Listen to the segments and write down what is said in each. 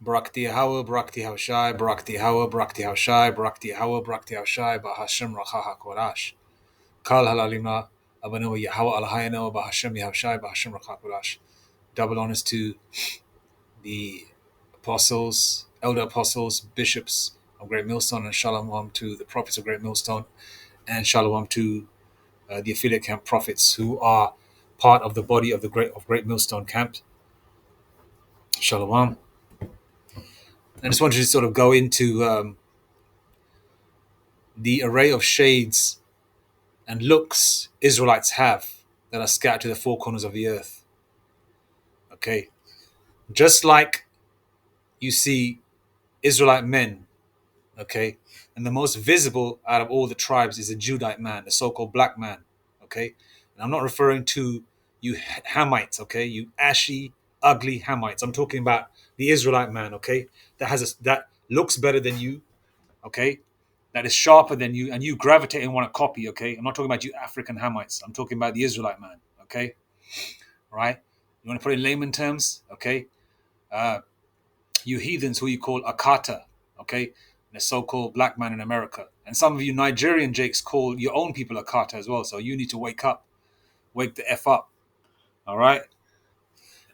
Brakti Hawa, Brakti Hawshai, Brakti Hawa, Brakti Hawshai, Brakti Hawa, Brakti Hawshai, Bahashim Rachaha Korash. Kal Halalima, Abanu Yahwa Alhayano, Bahashim Yahshai, Bahashim Rachaha Korash. Double honors to the apostles, elder apostles, bishops of Great Millstone, and shalom to the prophets of Great Millstone, and shalom to the affiliate camp prophets who are part of the body of the Great Millstone camp. Shalom. I just wanted to sort of go into the array of shades and looks Israelites have that are scattered to the four corners of the earth. Okay, just like you see Israelite men. Okay, and the most visible out of all the tribes is the Judite man, the so-called black man. Okay, and I'm not referring to you Hamites. Okay, you ashy, ugly Hamites. I'm talking about the Israelite man. Okay, that looks better than you. Okay, that is sharper than you, and you gravitate and want to copy. Okay, I'm not talking about you African Hamites. I'm talking about the Israelite man. Okay, right? You want to put it in layman terms. Okay, uh, you heathens who you call Akata. Okay, the so-called black man in America, and some of you Nigerian jakes call your own people Akata as well. So you need to wake up, wake the f up. All right,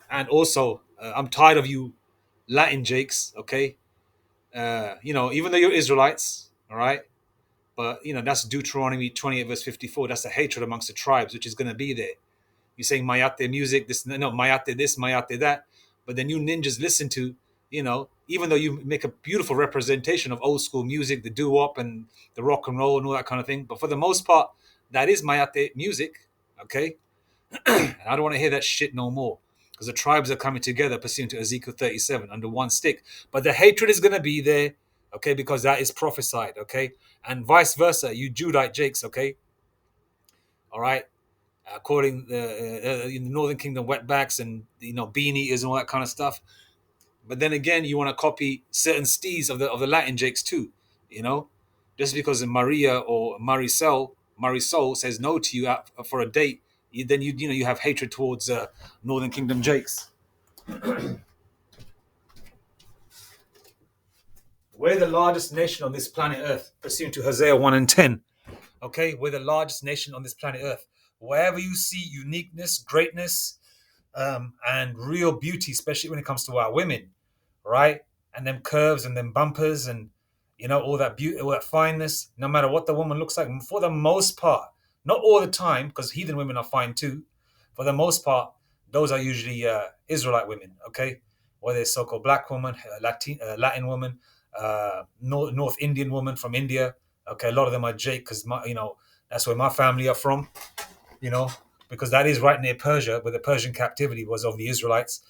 and also I'm tired of you Latin jakes. Okay, even though you're Israelites, all right. But that's Deuteronomy 28 verse 54. That's the hatred amongst the tribes, which is going to be there. You're saying Mayate music, this no Mayate this, Mayate that, but then you ninjas listen to, even though you make a beautiful representation of old school music, the doo wop and the rock and roll and all that kind of thing. But for the most part, that is Mayate music, okay? And I don't want to hear that shit no more, because the tribes are coming together pursuant to Ezekiel 37 under one stick. But the hatred is going to be there, okay, because that is prophesied, okay, and vice versa. You Judite Jakes, okay, all right. According in the Northern Kingdom, wetbacks and bean eaters and all that kind of stuff. But then again, you want to copy certain steeds of the Latin Jakes too, you know, just because Maria or Marisol says no to you out for a date, then you have hatred towards Northern Kingdom Jakes. We're the largest nation on this planet Earth, pursuant to Hosea 1 and 10. Okay, we're the largest nation on this planet Earth. Wherever you see uniqueness, greatness, and real beauty, especially when it comes to our women, right? And them curves and them bumpers and all that beauty, all that fineness. No matter what the woman looks like, for the most part, not all the time, because heathen women are fine too. For the most part, those are usually Israelite women. Okay, whether it's so-called black woman, Latin woman, North Indian woman from India. Okay, a lot of them are Jake because that's where my family are from. You know, because that is right near Persia, where the Persian captivity was of the Israelites,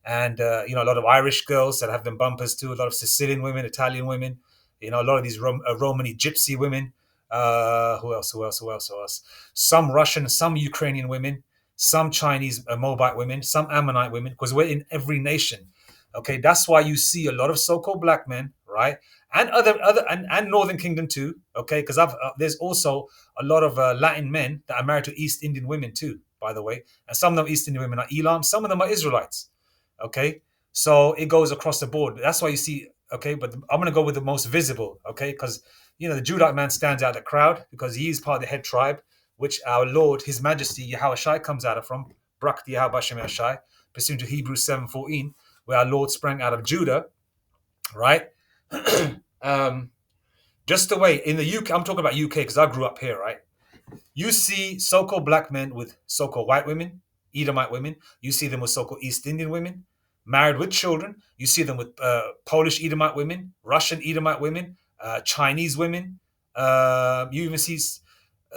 and a lot of Irish girls that have them bumpers too. A lot of Sicilian women, Italian women. A lot of these Romani gypsy women. Who else? Who else? Who else? Who else? Some Russian, some Ukrainian women, some Chinese Moabite women, some Ammonite women. Because we're in every nation. Okay, that's why you see a lot of so-called black men, right? And other and Northern Kingdom too. Okay, because there's also a lot of Latin men that are married to East Indian women too. By the way, and some of them East Indian women are Elam. Some of them are Israelites. Okay, so it goes across the board. That's why you see. Okay, but I'm going to go with the most visible. Okay, because the Judite man stands out of the crowd because he is part of the head tribe, which our Lord, His Majesty Yahweh Shai comes out of from. Brak Yahweh Bashem Shai, pursuant to Hebrews 7:14, where our Lord sprang out of Judah, right? um, just the way in the UK, I'm talking about UK because I grew up here, right? You see so-called black men with so-called white women, Edomite women. You see them with so-called East Indian women, married with children. You see them with Polish Edomite women, Russian Edomite women, Chinese women. You even see.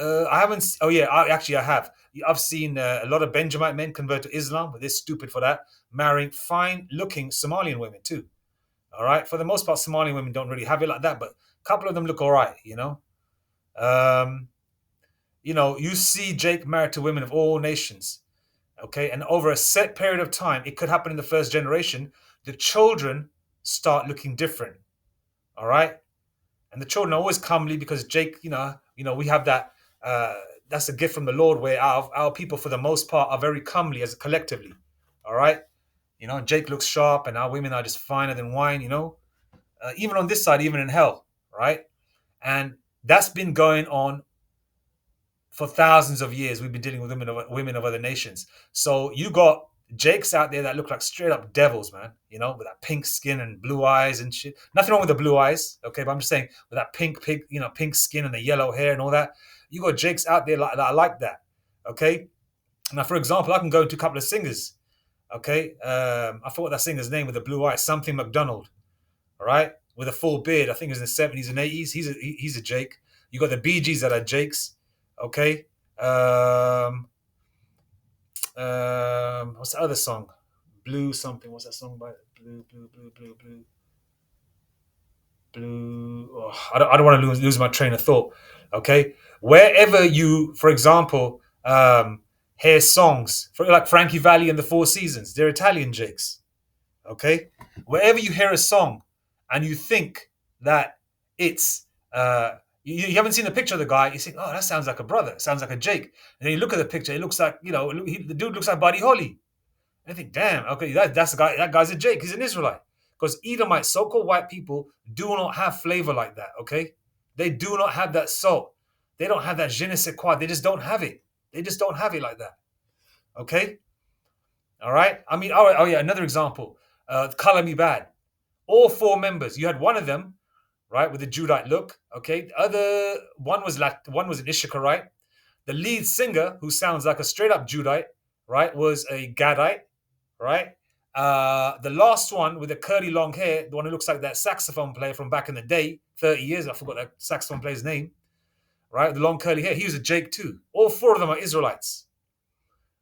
I haven't. Oh yeah, I have. I've seen a lot of Benjamite men convert to Islam, but they're stupid for that. Marrying fine-looking Somalian women too. All right. For the most part, Somalian women don't really have it like that, but a couple of them look all right. Um, you see Jake married to women of all nations. Okay. And over a set period of time, it could happen in the first generation, the children start looking different. All right. And the children are always comely because Jake, we have that. That's a gift from the Lord where our people, for the most part, are very comely as collectively. All right. Jake looks sharp, and our women are just finer than wine. Even on this side, even in hell, right? And that's been going on for thousands of years. We've been dealing with women of other nations. So you got Jakes out there that look like straight up devils, man. With that pink skin and blue eyes and shit. Nothing wrong with the blue eyes, okay? But I'm just saying, with that pink skin and the yellow hair and all that, you got Jakes out there like that. I like that, okay? Now, for example, I can go into a couple of singers, okay? I forgot that singer's name with the blue eyes, something McDonald, all right, with a full beard. I think it's in the 70s and 80s. He's a Jake. You got the Bee Gees that are Jakes, okay. What's the other song? Blue something. What's that song by blue? Oh, I don't want to lose my train of thought. Okay, wherever you, for example, hear songs for like Frankie Valli and the Four Seasons, they're Italian Jakes. Okay, wherever you hear a song and you think that it's you haven't seen a picture of the guy, you think, oh, that sounds like a brother, it sounds like a Jake. And then you look at the picture, it looks like, the dude looks like Buddy Holly. And I think, damn, okay, that's the guy. That guy's a Jake. He's an Israelite. Because Edomite, so-called white people, do not have flavor like that. Okay, they do not have that salt. They don't have that je ne sais quoi. They just don't have it. They just don't have it like that. Okay, all right. I mean, oh yeah, another example. Color Me Bad. All four members. You had one of them, right, with the Judite look. Okay, the other one was an Issacharite. The lead singer, who sounds like a straight up Judite, right, was a Gadite, right? The last one with the curly long hair, the one who looks like that saxophone player from back in the day, 30 years, I forgot that saxophone player's name, right? The long curly hair, he was a Jake too. All four of them are Israelites,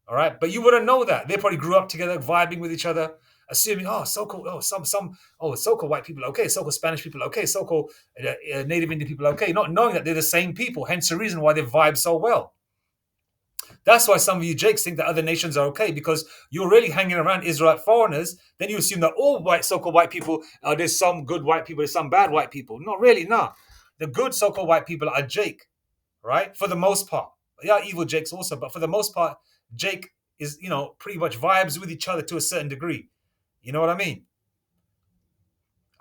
all right? But you wouldn't know that. They probably grew up together, vibing with each other, assuming, oh, so-called, so-called white people, okay, so-called Spanish people, okay, so-called Native Indian people, okay, not knowing that they're the same people, hence the reason why they vibe so well. That's why some of you Jakes think that other nations are okay, because you're really hanging around Israelite foreigners. Then you assume that all so-called white people, there's some good white people, there's some bad white people. Not really, no. The good so-called white people are Jake, right? For the most part. They are evil Jakes also, but for the most part, Jake is, pretty much vibes with each other to a certain degree. You know what I mean?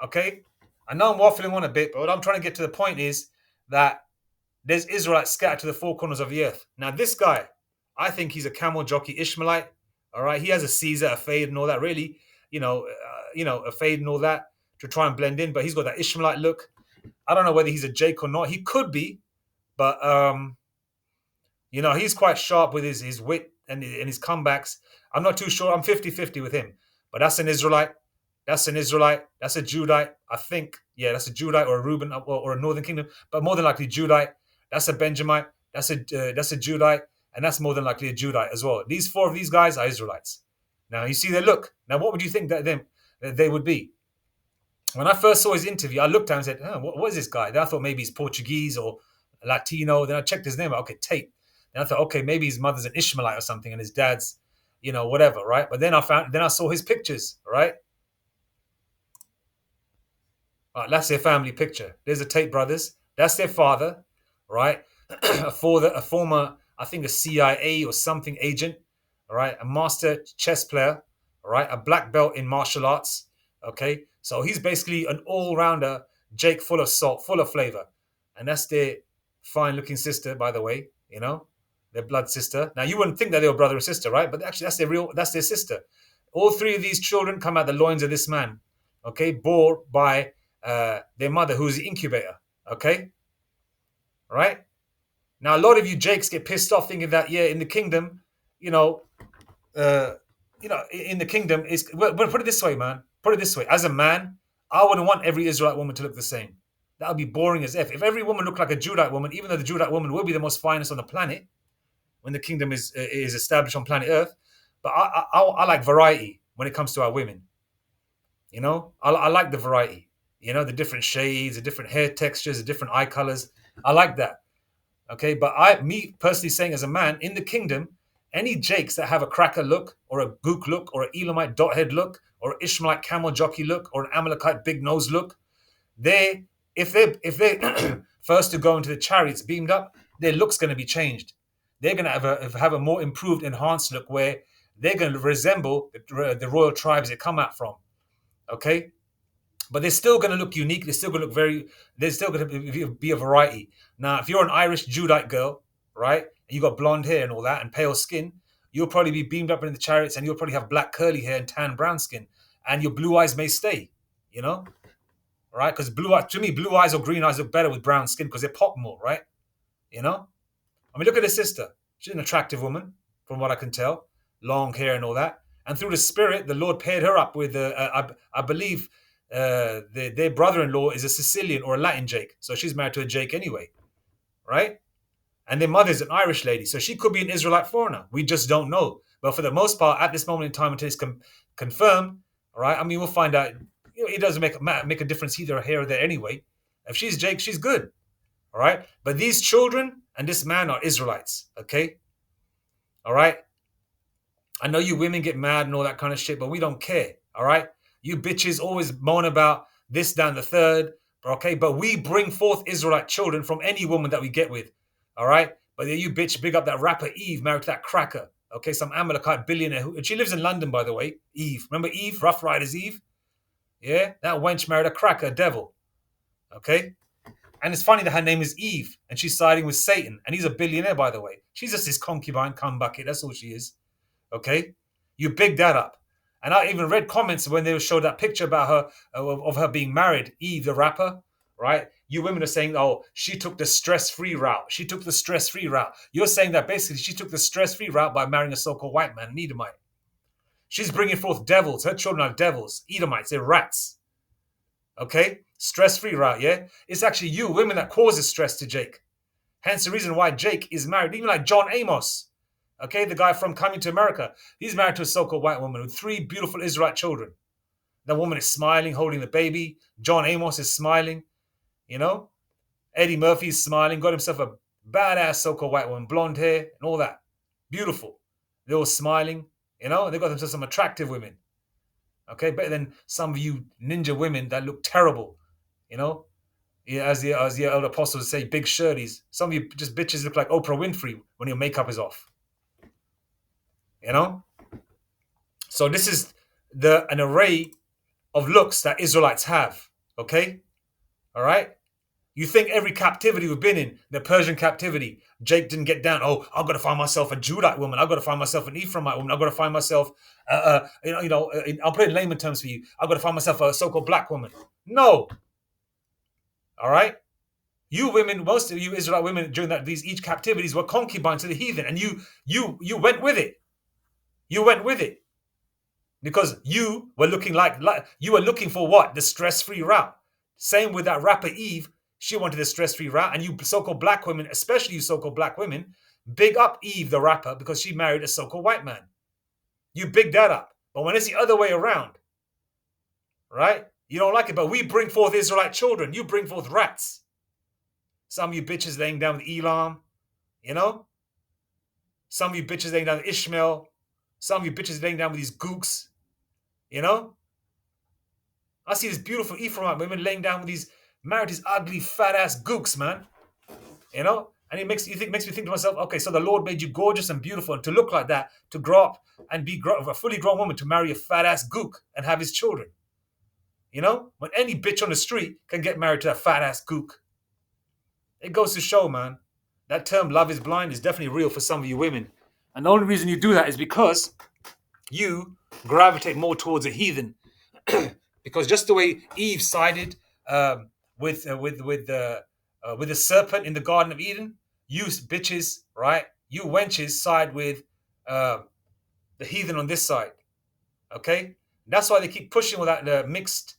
Okay? I know I'm waffling on a bit, but what I'm trying to get to the point is that there's Israelites scattered to the four corners of the earth. Now, this guy, I think he's a camel jockey Ishmaelite. All right, he has a Caesar, a fade, and all that. Really, a fade and all that to try and blend in. But he's got that Ishmaelite look. I don't know whether he's a Jake or not. He could be, but he's quite sharp with his wit and his comebacks. I'm not too sure. I'm 50-50 with him. But that's an Israelite. That's an Israelite. That's a Judite. I think, yeah, that's a Judite or a Reuben or a Northern Kingdom, but more than likely Judite. That's a Benjamite. That's a Judite, and that's more than likely a Judite as well. These four of these guys are Israelites. Now you see their look. Now, what would you think that they would be? When I first saw his interview, I looked at him and said, oh, what is this guy? Then I thought maybe he's Portuguese or Latino. Then I checked his name out. Okay, Tate. Then I thought, okay, maybe his mother's an Ishmaelite or something, and his dad's, whatever, right? But then I saw his pictures, right? That's their family picture. There's the Tate brothers. That's their father, right? a former, I think, a CIA or something agent, all right? A master chess player, all right? A black belt in martial arts, okay? So he's basically an all-rounder, Jake, full of salt, full of flavor. And that's their fine-looking sister, by the way, their blood sister. Now, you wouldn't think that they were brother or sister, right? But actually, that's their sister. All three of these children come out the loins of this man, okay? Bore by their mother, who's the incubator, okay? Right? Now, a lot of you Jakes get pissed off thinking that, yeah, in the kingdom, in the kingdom, but put it this way, man. Put it this way. As a man, I wouldn't want every Israelite woman to look the same. That would be boring as F. If every woman looked like a Judite woman, even though the Judite woman will be the most finest on the planet when the kingdom is established on planet Earth, but I like variety when it comes to our women. I like the variety. The different shades, the different hair textures, the different eye colors. I like that. Okay, but me personally saying as a man, in the kingdom, any Jakes that have a cracker look or a Gook look or an Elamite dot head look or an Ishmaelite camel jockey look or an Amalekite big nose look, if they first to go into the chariots beamed up, their look's going to be changed. They're going to have a more improved, enhanced look where they're going to resemble the royal tribes they come out from. Okay, but they're still going to look unique. They're still going to look very. There's still going to be a variety. Now, if you're an Irish Judite girl, right, and you got blonde hair and all that and pale skin, you'll probably be beamed up in the chariots, and you'll probably have black curly hair and tan brown skin, and your blue eyes may stay. You know, right? Because blue eyes, to me, blue eyes or green eyes look better with brown skin because they pop more, right? You know. I mean, look at her sister. She's an attractive woman, from what I can tell, long hair and all that. And through the Spirit, the Lord paired her up with, I believe, their brother-in-law is a Sicilian or a Latin Jake, so she's married to a Jake anyway, right? And their mother's an Irish lady, so she could be an Israelite foreigner. We just don't know. But for the most part, at this moment in time, until it's confirmed, all right. I mean, we'll find out. You know, it doesn't make a difference either here or there anyway. If she's Jake, she's good, all right. But these children and this man are Israelites, okay, all right. I know you women get mad and all that kind of shit, but we don't care, all right. You bitches always moan about this, down the third, okay. But we bring forth Israelite children from any woman that we get with, all right. But you bitch, big up that rapper Eve, married to that cracker, okay, some Amalekite billionaire. She lives in London, by the way. Eve, remember Eve, Rough Riders Eve? Yeah, that wench married a cracker, devil. Okay? And it's funny that her name is Eve and she's siding with Satan. And he's a billionaire, by the way. She's just his concubine, cum bucket. That's all she is. Okay? You big that up. And I even read comments when they showed that picture about her, of her being married, Eve, the rapper, right? You women are saying, oh, she took the stress-free route. She took the stress-free route. You're saying that basically she took the stress-free route by marrying a so-called white man, an Edomite. She's bringing forth devils. Her children are devils. Edomites, they're rats. Okay? Stress-free route, yeah? It's actually you, women, that causes stress to Jake. Hence the reason why Jake is married. Even like John Amos, okay? The guy from Coming to America. He's married to a so-called white woman with 3 beautiful Israelite children. That woman is smiling, holding the baby. John Amos is smiling, you know? Eddie Murphy is smiling, got himself a badass so-called white woman, blonde hair and all that. Beautiful. They're all smiling. You know, they got themselves some attractive women. Okay, better than some of you ninja women that look terrible. You know, yeah, as the elder apostles say, big shirties. Some of you just bitches look like Oprah Winfrey when your makeup is off. You know, so this is an array of looks that Israelites have. Okay, all right. You think every captivity we've been in, the Persian captivity, Jake didn't get down. Oh, I've got to find myself a Judite woman. I've got to find myself an Ephraimite woman. I've got to find myself, I'll put it in layman terms for you. I've got to find myself a so-called black woman. No. All right. You women, most of you Israelite women during each captivities were concubines to the heathen, and you went with it. You went with it because you were looking like you were looking for what? The stress-free route. Same with that rapper Eve. She wanted the stress-free route. And you so-called black women, especially you so-called black women, big up Eve, the rapper, because she married a so-called white man. You big that up. But when it's the other way around, right? You don't like it. But we bring forth Israelite children. You bring forth rats. Some of you bitches laying down with Elam, you know? Some of you bitches laying down with Ishmael. Some of you bitches laying down with these gooks, you know? I see this beautiful Ephraimite women laying down with these married these ugly fat ass gooks, man. You know, and it makes me think to myself, okay, so the Lord made you gorgeous and beautiful, and to look like that, to grow up and be a fully grown woman, to marry a fat ass gook and have his children. You know, when any bitch on the street can get married to a fat ass gook, it goes to show, man, that term "love is blind" is definitely real for some of you women, and the only reason you do that is because you gravitate more towards a heathen, because just the way Eve sided with the serpent in the Garden of Eden, you bitches, right? You wenches side with the heathen on this side, okay? That's why they keep pushing all that mixed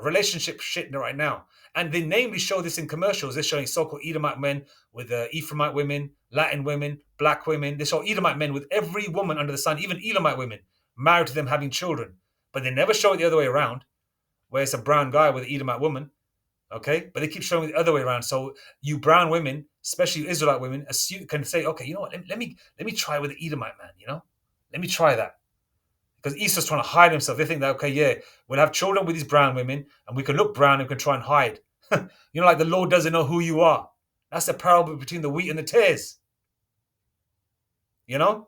relationship shit right now. And they namely show this in commercials. They're showing so-called Edomite men with Ephraimite women, Latin women, black women. They show Edomite men with every woman under the sun, even Elamite women, married to them having children. But they never show it the other way around, where it's a brown guy with an Edomite woman. Okay, but they keep showing it the other way around. So you brown women, especially Israelite women, can say, okay, you know what? Let me try with the Edomite man. You know, let me try that, because Esau's trying to hide himself. They think that, okay, yeah, we'll have children with these brown women, and we can look brown and we can try and hide. You know, like the Lord doesn't know who you are. That's the parable between the wheat and the tares. You know.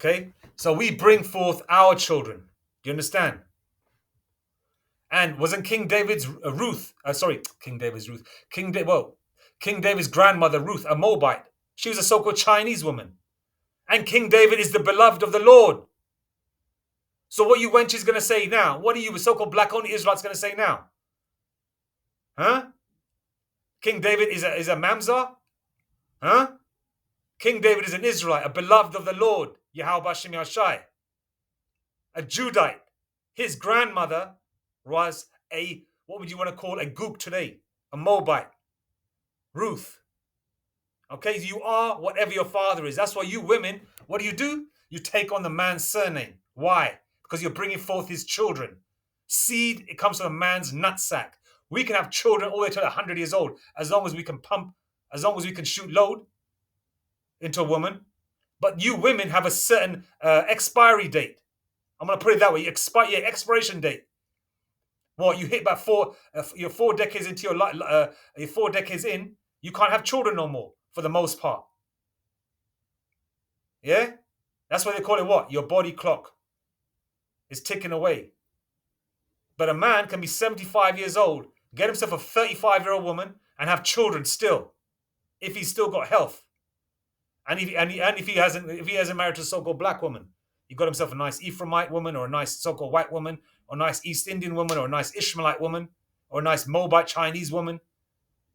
Okay? So we bring forth our children. Do you understand? And wasn't King David's King David's Ruth. King David's grandmother Ruth, a Moabite. She was a so-called Chinese woman. And King David is the beloved of the Lord. So what you wench is going to say now? What are you, so-called black-only Israelites, going to say now? Huh? King David is a Mamzer? Huh? King David is an Israelite, a beloved of the Lord, Yahweh Bashem Yashai, a Judite. His grandmother was what would you want to call a Gook today? A Moabite. Ruth. Okay, you are whatever your father is. That's why you women, what do? You take on the man's surname. Why? Because you're bringing forth his children. Seed, it comes from a man's nutsack. We can have children all the way to 100 years old, as long as we can pump, as long as we can shoot load into a woman. But you women have a certain expiry date. I'm going to put it that way. Expiration date. What, you hit about you're 4 decades into your life, you're 4 decades in, you can't have children no more, for the most part. Yeah? That's why they call it what? Your body clock is ticking away. But a man can be 75 years old, get himself a 35-year-old woman, and have children still, if he's still got health. And if he hasn't married to a so-called black woman, he got himself a nice Ephraimite woman, or a nice so-called white woman, or a nice East Indian woman, or a nice Ishmaelite woman, or a nice Moabite Chinese woman.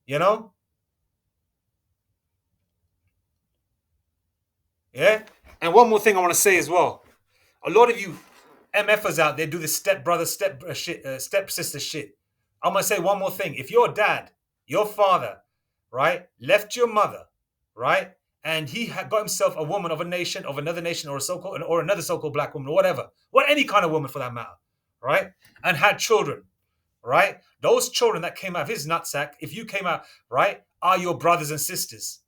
You know? Yeah? And one more thing I want to say as well. A lot of you MFers out there do this stepsister shit. I'm going to say one more thing. If your dad, your father, right, left your mother, right, and he had got himself a woman of a nation, of another nation, or another so-called black woman, or whatever, any kind of woman for that matter, right, and had children, right, those children that came out of his nutsack, if you came out, right, are your brothers and sisters.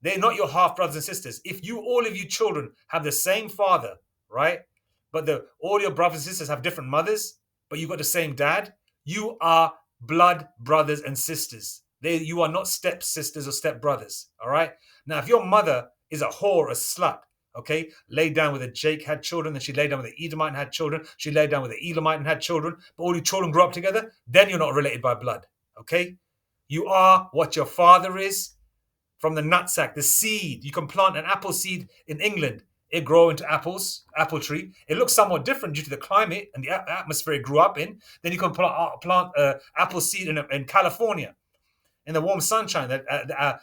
They're not your half brothers and sisters. If all of you children have the same father, right, but all your brothers and sisters have different mothers, but you got the same dad, you are blood brothers and sisters. You are not stepsisters or stepbrothers, all right? Now, if your mother is a whore, a slut, okay, laid down with a Jake, had children, then she laid down with an Edomite and had children, she laid down with an Elamite and had children, but all your children grew up together, then you're not related by blood, okay? You are what your father is from the nutsack, the seed. You can plant an apple seed in England. It grow into apple tree. It looks somewhat different due to the climate and the atmosphere it grew up in. Then you can plant apple seed in California, in the warm sunshine. The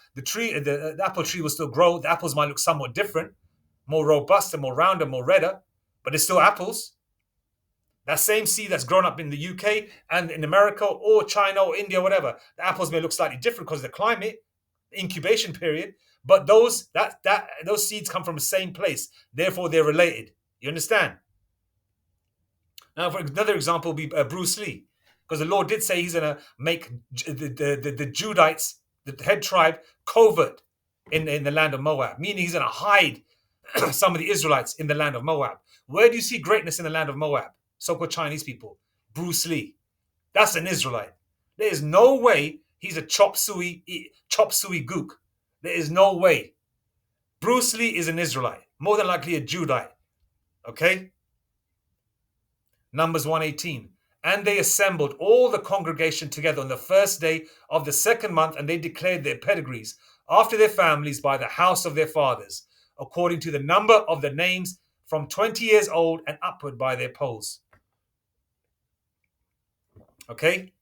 apple tree will still grow. The apples might look somewhat different, more robust and more round and more redder, but it's still apples. That same seed that's grown up in the UK and in America or China or India, whatever, the apples may look slightly different because of the climate, incubation period. But those seeds come from the same place. Therefore, they're related. You understand? Now, for another example, would be Bruce Lee. Because the Lord did say he's going to make the Judites, the head tribe, covert in the land of Moab. Meaning he's going to hide some of the Israelites in the land of Moab. Where do you see greatness in the land of Moab? So-called Chinese people. Bruce Lee. That's an Israelite. There is no way he's a chop suey gook. There is no way. Bruce Lee is an Israelite, more than likely a Judite. Okay? Numbers 1:18. And they assembled all the congregation together on the first day of the second month, and they declared their pedigrees after their families by the house of their fathers, according to the number of the names from 20 years old and upward by their polls. Okay?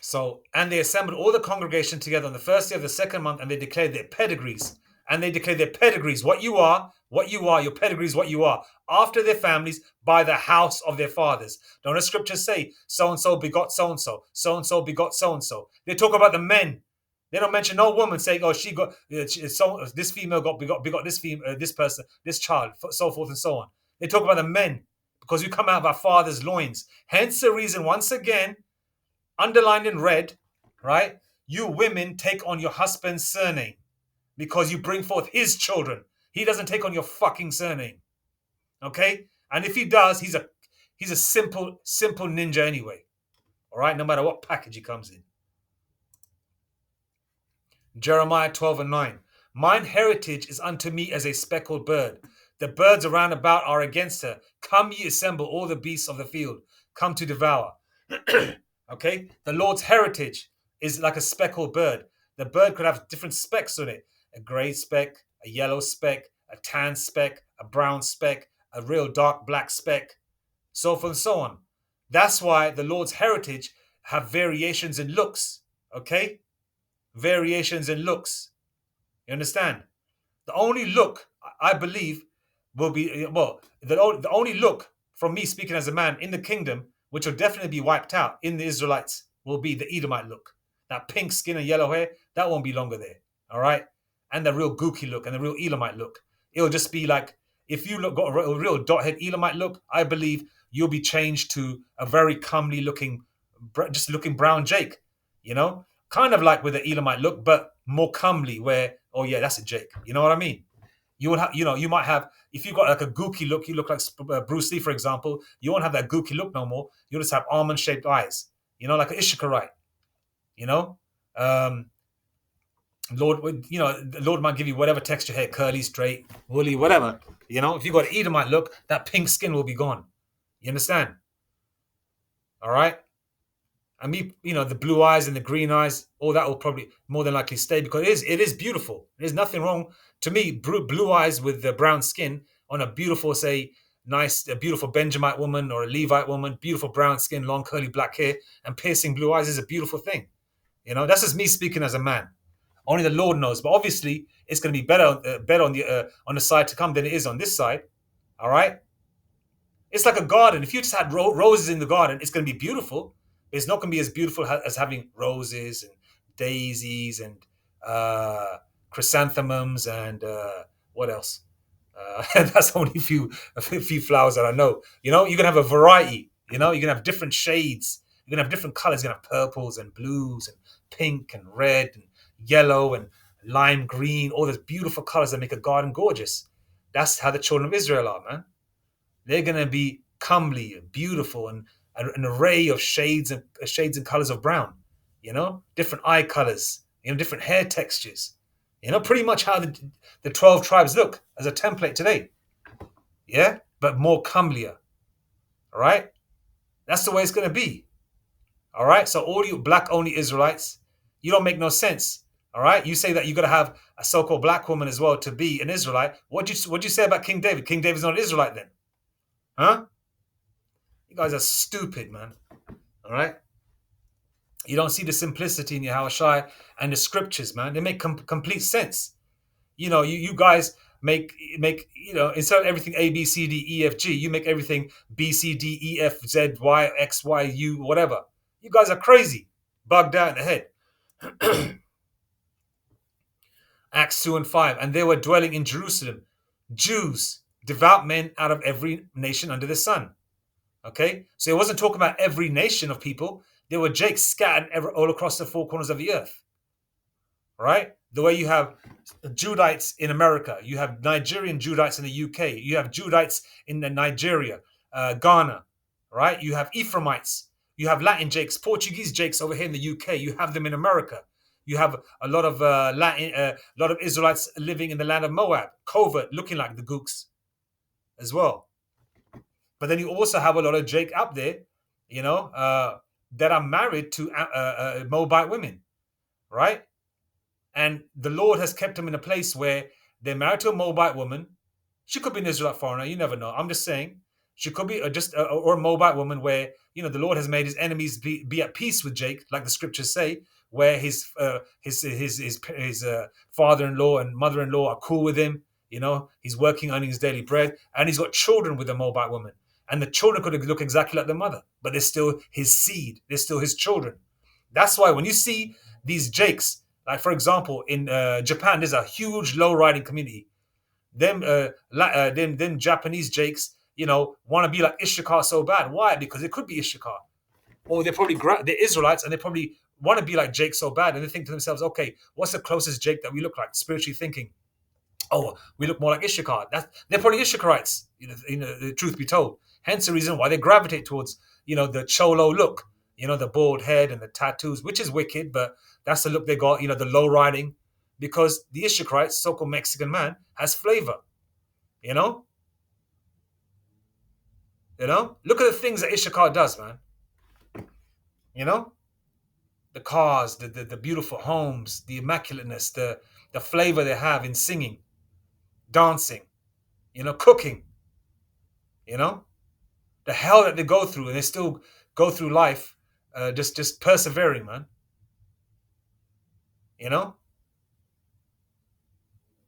So, and they assembled all the congregation together on the first day of the second month, and they declared their pedigrees. And they declared their pedigrees, what you are, your pedigrees, what you are, after their families, by the house of their fathers. Don't the scriptures say, so-and-so begot so-and-so, so-and-so begot so-and-so? They talk about the men. They don't mention no woman saying, oh, she got, this female begot this person, this child, so forth and so on. They talk about the men, because we come out of our father's loins. Hence the reason, once again, underlined in red, right? You women take on your husband's surname because you bring forth his children. He doesn't take on your fucking surname. Okay? And if he does, he's a simple ninja anyway. All right? No matter what package he comes in. Jeremiah 12:9. Mine heritage is unto me as a speckled bird. The birds around about are against her. Come ye assemble all the beasts of the field. Come to devour. Okay? The Lord's heritage is like a speckled bird. The bird could have different specks on it. A gray speck, a yellow speck, a tan speck, a brown speck, a real dark black speck, so forth and so on. That's why the Lord's heritage have variations in looks. Okay? Variations in looks. You understand? The only look I believe will be the only look from me speaking as a man in the kingdom, which will definitely be wiped out in the Israelites, will be the Edomite look. That pink skin and yellow hair, that won't be longer there. All right, and the real gooky look and the real Elamite look. It'll just be like if you got a real dot head Elamite look, I believe you'll be changed to a very comely looking, just looking brown Jake. You know, kind of like with the Elamite look, but more comely. Where oh yeah, that's a Jake. You know what I mean? You will have, you might have, if you got like a gooky look, you look like Bruce Lee, for example, you won't have that gooky look no more. You'll just have almond shaped eyes, like an Issacharite, you know. Lord, the Lord might give you whatever texture hair, curly, straight, woolly, whatever. If you got an Edomite look, that pink skin will be gone. You understand? All right. And me, the blue eyes and the green eyes, all that will probably more than likely stay because it is beautiful. There's nothing wrong to me. Blue eyes with the brown skin on a beautiful, say, a beautiful Benjamite woman or a Levite woman, beautiful brown skin, long curly black hair, and piercing blue eyes is a beautiful thing. That's just me speaking as a man. Only the Lord knows. But obviously, it's going to be better on the side to come than it is on this side. All right. It's like a garden. If you just had roses in the garden, it's going to be beautiful. It's not going to be as beautiful as having roses and daisies and chrysanthemums and what else? That's only a few flowers that I know. You're going to have a variety. You're going to have different shades. You're going to have different colors. You're going to have purples and blues and pink and red and yellow and lime green. All those beautiful colors that make a garden gorgeous. That's how the children of Israel are, man. They're going to be comely and beautiful and an array of shades and colors of brown, different eye colors, different hair textures, pretty much how the 12 tribes look as a template today. Yeah, but more comelier. All right, that's the way it's going to be. All right, so all you black only Israelites, you don't make no sense. All right, you say that you got to have a so-called black woman as well to be an Israelite. What'd you say about King David? King David's not an Israelite then, huh? You guys are stupid, man. All right? You don't see the simplicity in Yahushua Shai and the scriptures, man. They make complete sense. You guys make instead of everything A, B, C, D, E, F, G, you make everything B, C, D, E, F, Z, Y, X, Y, U, whatever. You guys are crazy. Bugged out in the head. Acts 2 and 5. And they were dwelling in Jerusalem, Jews, devout men out of every nation under the sun. Okay, so it wasn't talking about every nation of people. There were Jakes scattered all across the four corners of the earth. Right? The way you have Judites in America, you have Nigerian Judites in the UK, you have Judites in Nigeria, Ghana, right? You have Ephraimites, you have Latin Jakes, Portuguese Jakes over here in the UK. You have them in America. You have a lot of lot of Israelites living in the land of Moab, covert, looking like the Gooks, as well. But then you also have a lot of Jake up there, that are married to Moabite women, right? And the Lord has kept them in a place where they're married to a Moabite woman. She could be an Israelite foreigner. You never know. I'm just saying. She could be or a Moabite woman where, the Lord has made his enemies be at peace with Jake, like the scriptures say, where his father-in-law and mother-in-law are cool with him. He's working, earning his daily bread, and he's got children with a Moabite woman. And the children could look exactly like their mother, but they're still his seed. They're still his children. That's why when you see these Jakes, like for example, in Japan, there's a huge low-riding community. Them Japanese Jakes, want to be like Issachar so bad. Why? Because it could be Issachar. Or they're Israelites and they probably want to be like Jake so bad. And they think to themselves, okay, what's the closest Jake that we look like? Spiritually thinking, oh, we look more like Issachar. They're probably Issacharites, the truth be told. Hence the reason why they gravitate towards, the cholo look, the bald head and the tattoos, which is wicked, but that's the look they got, the low riding, because the Ishakite, so-called Mexican man, has flavor. You know, Look at the things that Ishakar does, man. You know, the cars, the beautiful homes, the immaculateness, the flavor they have in singing, dancing, cooking. You know, the hell that they go through, and they still go through life, just persevering, man. You know,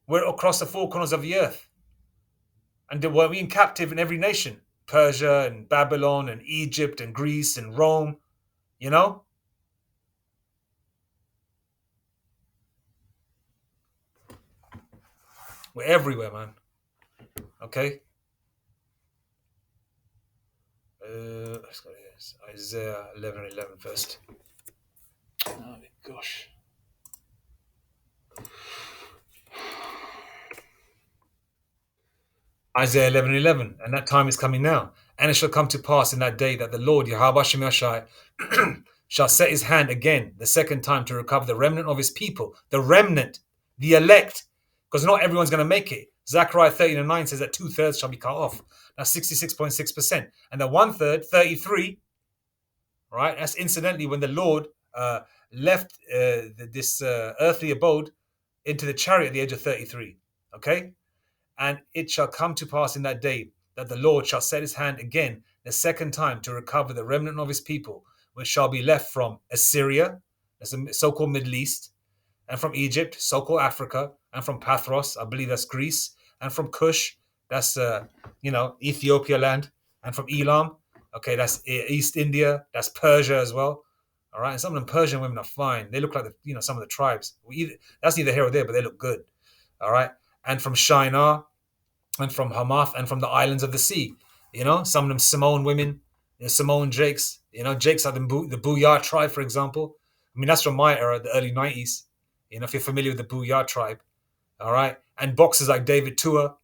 we're across the four corners of the earth, and we're being captive in every nation: Persia and Babylon and Egypt and Greece and Rome. You know, we're everywhere, man. Okay. Let's go to this. Isaiah 11:11 first. Oh my gosh. Isaiah 11:11, and that time is coming now. And it shall come to pass in that day that the Lord Yahweh Shem Yashai shall set his hand again the second time to recover the remnant of his people, the remnant, the elect, because not everyone's going to make it. Zechariah 13:9 says that 2/3 shall be cut off. That's 66.6%. And the 1/3, 33, right? That's incidentally when the Lord left this earthly abode into the chariot at the age of 33. Okay? And it shall come to pass in that day that the Lord shall set his hand again the second time to recover the remnant of his people, which shall be left from Assyria, that's the so-called Middle East, and from Egypt, so-called Africa, and from Pathros, I believe that's Greece, and from Cush, that's Ethiopia land, and from Elam, okay, that's East India, that's Persia as well. All right, and some of them Persian women are fine. They look like some of the tribes. That's neither here or there, but they look good. All right, and from Shinar, and from Hamath, and from the islands of the sea. Some of them Samoan women, Samoan Jakes. Jakes are the Buyar tribe, for example. I mean, that's from my era, the early 90s. If you're familiar with the Buyar tribe. All right. And boxers like David Tua,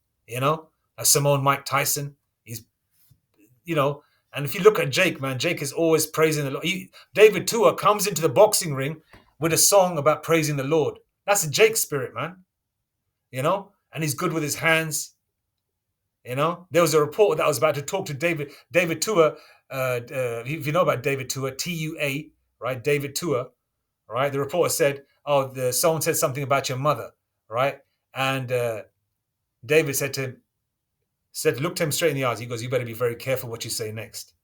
Samoan Mike Tyson. He's, and if you look at Jake, man, Jake is always praising the Lord. David Tua comes into the boxing ring with a song about praising the Lord. That's a Jake spirit, man. And he's good with his hands. There was a reporter that was about to talk to David Tua. If you know about David Tua, Tua, right? David Tua, right? The reporter said, "Oh, someone said something about your mother, right?" And David looked him straight in the eyes. He goes, "You better be very careful what you say next,"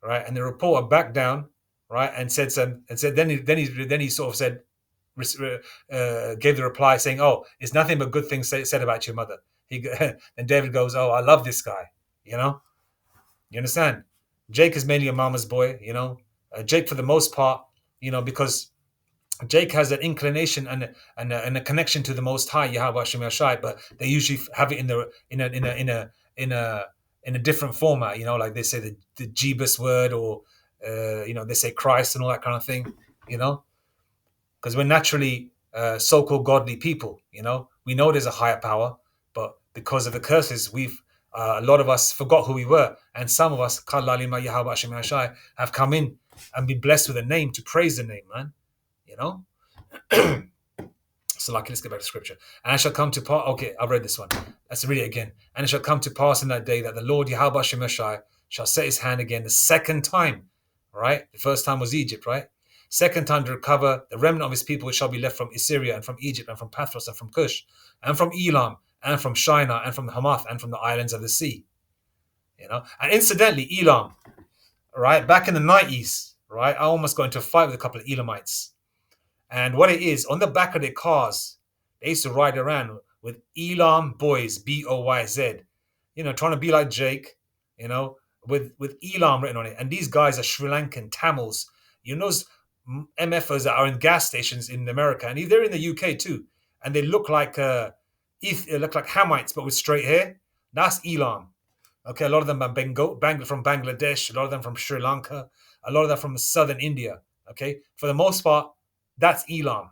right? And the reporter backed down, right, and said then he sort of said, gave the reply saying, "Oh, it's nothing but good things said about your mother." And David goes, "Oh, I love this guy." You understand? Jake is mainly a mama's boy. Jake for the most part, because Jake has an inclination and a connection to the Most High Yahweh Shem Yashai, but they usually have it in a different format. Like they say the Jebus word, or they say Christ and all that kind of thing. Because we're naturally so-called godly people. We know there's a higher power, but because of the curses, we've a lot of us forgot who we were, and some of us have come in and been blessed with a name to praise the name, man. So let's get back to scripture. And it shall come to pass. Okay, I've read this one. Let's read it again. And it shall come to pass in that day that the Lord Yahweh Shemashai shall set his hand again the second time. Right? The first time was Egypt, right? Second time to recover the remnant of his people, which shall be left from Assyria and from Egypt and from Pathros and from Cush and from Elam and from Shinar and from Hamath and from the islands of the sea. And incidentally, Elam, right, back in the 90s, right, I almost got into a fight with a couple of Elamites. And what it is, on the back of their cars, they used to ride around with Elam Boys, Boyz, trying to be like Jake, with Elam written on it. And these guys are Sri Lankan Tamils. Those MFers that are in gas stations in America, and they're in the UK too. And they look like Hamites, but with straight hair. That's Elam. Okay, a lot of them are from Bangladesh, a lot of them from Sri Lanka, a lot of them from southern India. Okay, for the most part, that's Elam.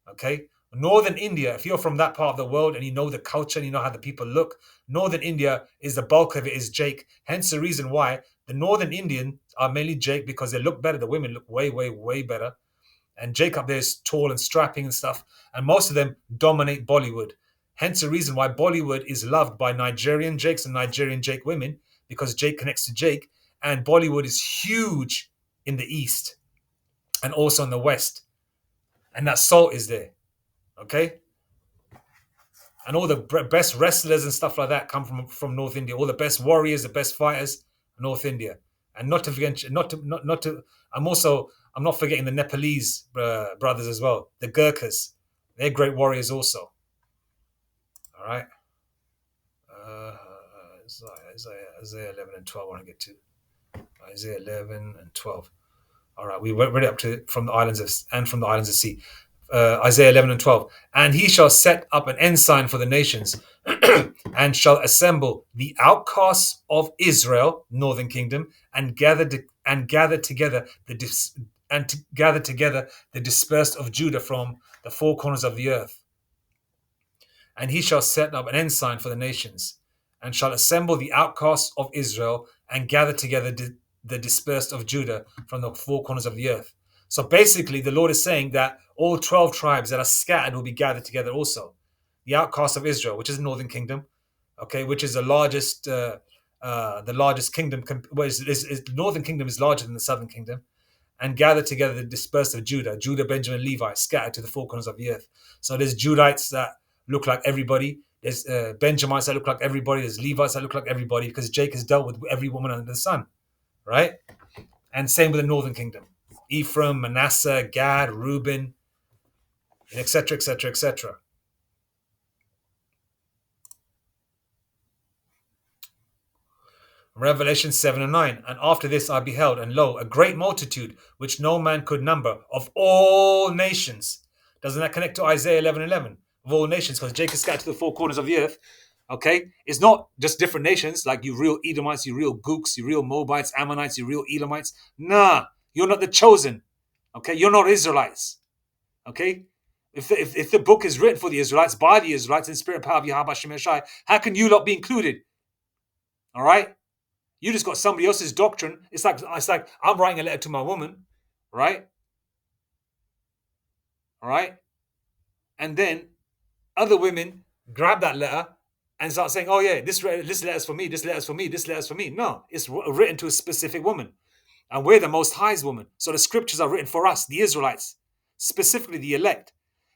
Okay, northern India, if you're from that part of the world and you know the culture and you know how the people look, northern India is the bulk of it is Jake. Hence the reason why the northern Indian are mainly Jake, because they look better. The women look way, way, way better. And Jacob there is tall and strapping and stuff. And most of them dominate Bollywood. Hence the reason why Bollywood is loved by Nigerian Jakes and Nigerian Jake women, because Jake connects to Jake. And Bollywood is huge in the East and also in the West. And that salt is there. Okay? And all the best wrestlers and stuff like that come from North India. All the best warriors, the best fighters, North India. And not to forget, I'm not forgetting the Nepalese brothers as well, the Gurkhas. They're great warriors also. All right. Isaiah 11 and 12. I want to get to Isaiah 11 and 12. All right, we read it up to from the islands of sea. Isaiah 11 and 12. And he shall set up an ensign for the nations, and shall assemble the outcasts of Israel, northern kingdom, and gather together the dispersed of Judah from the four corners of the earth. And he shall set up an ensign for the nations, and shall assemble the outcasts of Israel, and gather together the dispersed of Judah from the four corners of the earth. So basically, the Lord is saying that all 12 tribes that are scattered will be gathered together also. The outcasts of Israel, which is the northern kingdom, okay, which is the largest kingdom. The northern kingdom is larger than the southern kingdom, and gather together the dispersed of Judah, Benjamin, Levi, scattered to the four corners of the earth. So there's Judites that look like everybody. There's Benjamites that look like everybody. There's Levites that look like everybody, because Jake has dealt with every woman under the sun, right? And same with the northern kingdom. Ephraim, Manasseh, Gad, Reuben, etc., etc., etc. Revelation 7 and 9. And after this I beheld, and lo, a great multitude, which no man could number, of all nations. Doesn't that connect to Isaiah 11 and 11? Of all nations, because Jacob scattered to the four corners of the earth. Okay? It's not just different nations, like you real Edomites, you real Gooks, you real Moabites, Ammonites, you real Elamites. Nah, you're not the chosen. Okay? You're not Israelites. Okay? If the book is written for the Israelites, by the Israelites, in spirit and power of Yahweh Hashem Yeshai, how can you not be included? All right? You just got somebody else's doctrine. It's like I'm writing a letter to my woman, right? All right? And then other women grab that letter and start saying, oh yeah, this letter's for me, this letter's for me, this letter's for me. No, it's written to a specific woman. And we're the Most High's woman. So the scriptures are written for us, the Israelites, specifically the elect.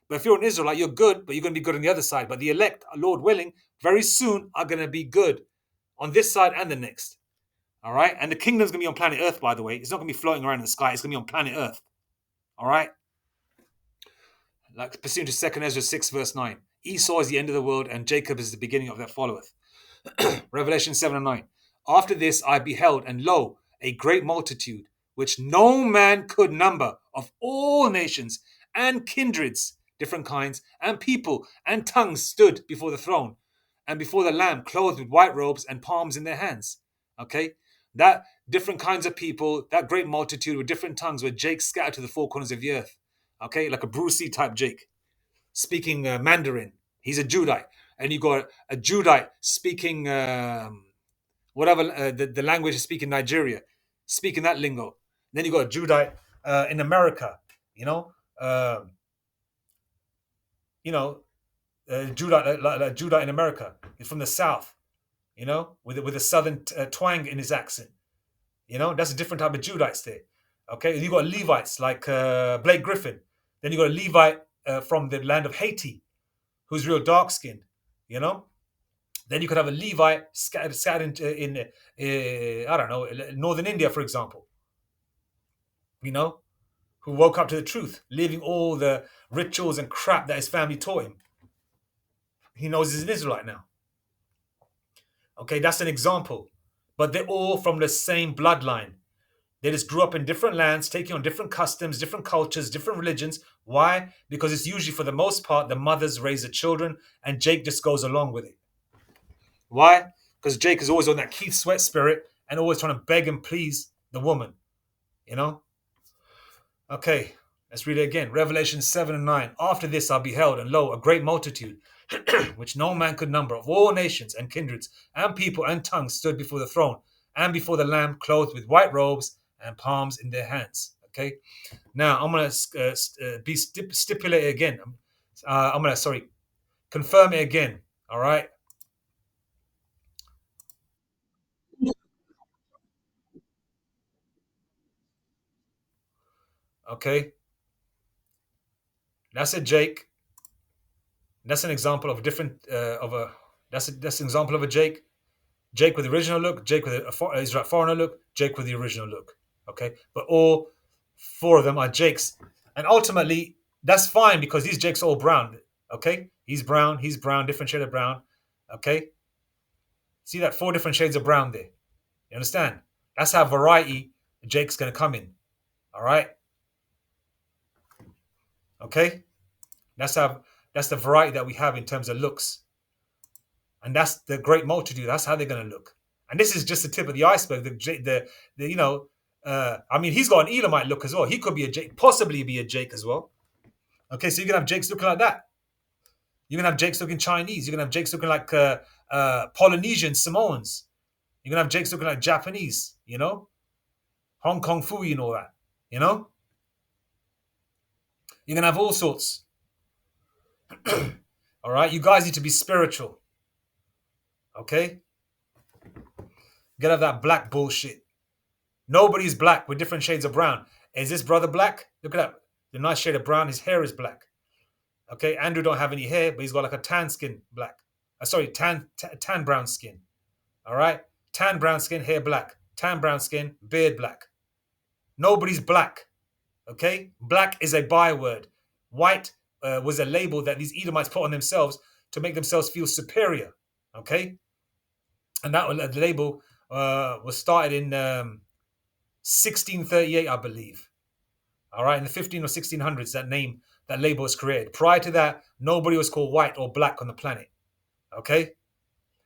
But if you're an Israelite, you're good, but you're going to be good on the other side. But the elect, Lord willing, very soon are going to be good on this side and the next. All right? And the kingdom's going to be on planet Earth, by the way. It's not going to be floating around in the sky. It's going to be on planet Earth. All right? Like pursuant to 2 Ezra 6, verse 9. Esau is the end of the world, and Jacob is the beginning of that followeth. Revelation 7 and 9. After this I beheld, and lo, a great multitude, which no man could number, of all nations and kindreds, different kinds, and people and tongues, stood before the throne and before the Lamb, clothed with white robes and palms in their hands. Okay? That different kinds of people, that great multitude with different tongues, were Jake scattered to the four corners of the earth. Okay? Like a Bruce Lee type Jake, speaking Mandarin. He's a Judite. And you got a Judite speaking the language is speaking Nigeria, speaking that lingo. Then you got a Judite in America, Judite in America. He's from the South, with a southern twang in his accent. That's a different type of Judites there. Okay, you got Levites like Blake Griffin. Then you got a Levite from the land of Haiti, who's real dark skinned. Then you could have a Levite scattered in I don't know, northern India, for example. Who woke up to the truth, leaving all the rituals and crap that his family taught him. He knows he's an Israelite now. Okay, that's an example. But they're all from the same bloodline. They just grew up in different lands, taking on different customs, different cultures, different religions. Why? Because it's usually, for the most part, the mothers raise the children, and Jake just goes along with it. Why? Because Jake is always on that Keith Sweat spirit and always trying to beg and please the woman. Okay, let's read it again. Revelation 7 and 9. After this I beheld, and lo, a great multitude, which no man could number, of all nations and kindreds and people and tongues, stood before the throne and before the Lamb, clothed with white robes and palms in their hands. Okay. Now I'm gonna stipulate it again. I'm gonna sorry confirm it again. All right. Okay. That's a Jake. That's an example of a different of a that's an example of a Jake. Jake with the original look, Jake with Israel foreigner look, Jake with the original look. Okay, but all four of them are Jakes, and ultimately that's fine because these Jakes are all brown. Okay, he's brown, different shade of brown. Okay, see that four different shades of brown there. You understand? That's how variety Jake's gonna come in. All right. Okay, that's how that's the variety that we have in terms of looks. And that's the great multitude. That's how they're going to look. And this is just the tip of the iceberg. The you know, I mean, he's got an Elamite look as well. He could be a Jake, possibly be a Jake as well. Okay, so you're gonna have Jakes looking like that. You're gonna have Jakes looking Chinese. You're gonna have Jakes looking like Polynesian Samoans. You're gonna have Jakes looking like Japanese. You know, Hong Kong Fooey and all that. You know, you're gonna have all sorts. All right, you guys need to be spiritual. Okay, get out of that black bullshit. Nobody's black with different shades of brown. Is this brother black? Look at that. The nice shade of brown. His hair is black. Okay, Andrew don't have any hair, but he's got like a tan skin black. Sorry, tan brown skin. All right, tan brown skin, hair black. Tan brown skin, beard black. Nobody's black. Okay, black is a byword. White was a label that these Edomites put on themselves to make themselves feel superior. Okay, and that the label was started in 1638, I believe. All right, in the 15 or 1600s, that label was created. Prior to that, nobody was called white or black on the planet. Okay,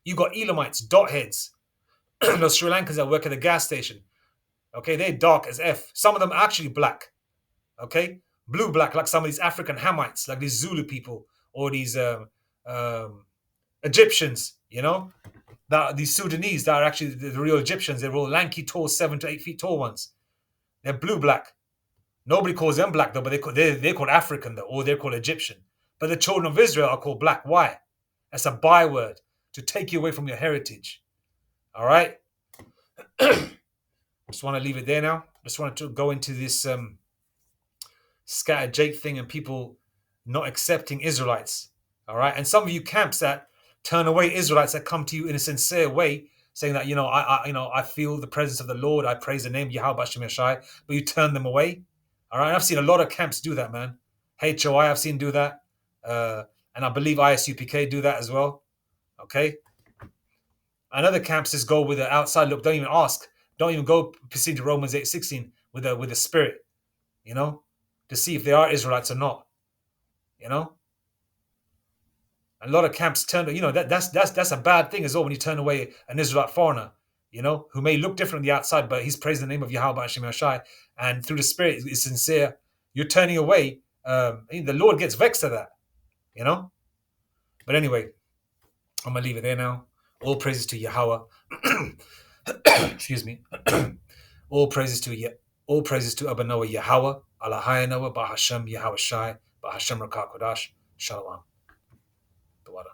you got Elamites, dot heads, those Sri Lankans that work at the gas station. Okay, they're dark as f. Some of them are actually black. Okay, blue black, like some of these African Hamites, like these Zulu people or these um, Egyptians. You know, that these Sudanese that are actually the real Egyptians. They're all lanky, tall, 7 to 8 feet tall ones. They're blue black. Nobody calls them black though, but they're called African though, or they're called Egyptian. But the children of Israel are called black. Why? That's a byword to take you away from your heritage. All right. Just want to leave it there now. Just wanted to go into this scattered Jake thing and people not accepting Israelites. All right. And some of you camps that turn away Israelites that come to you in a sincere way, saying that, I feel the presence of the Lord. I praise the name Yahweh Hashem Yeshai, but you turn them away. All right. I've seen a lot of camps do that, man. HOI, I've seen do that. And I believe ISUPK do that as well. Okay. And other camps just go with the outside look. Don't even ask. Don't even go proceed to Romans 8:16 with the spirit, you know, to see if they are Israelites or not. You know, a lot of camps turn. That's a bad thing as well when you turn away an Israelite foreigner. You know, who may look different on the outside, but he's praising the name of Yahweh Hashem Yashai, and through the Spirit is sincere. You're turning away. The Lord gets vexed at that. You know. But anyway, I'm gonna leave it there now. All praises to Yahweh. Excuse me. All praises to Abba Noah Yahweh, Allah Noah, Bahashem Yahweh Shai, Bahashem Rakah Kodash, Shalom. The water.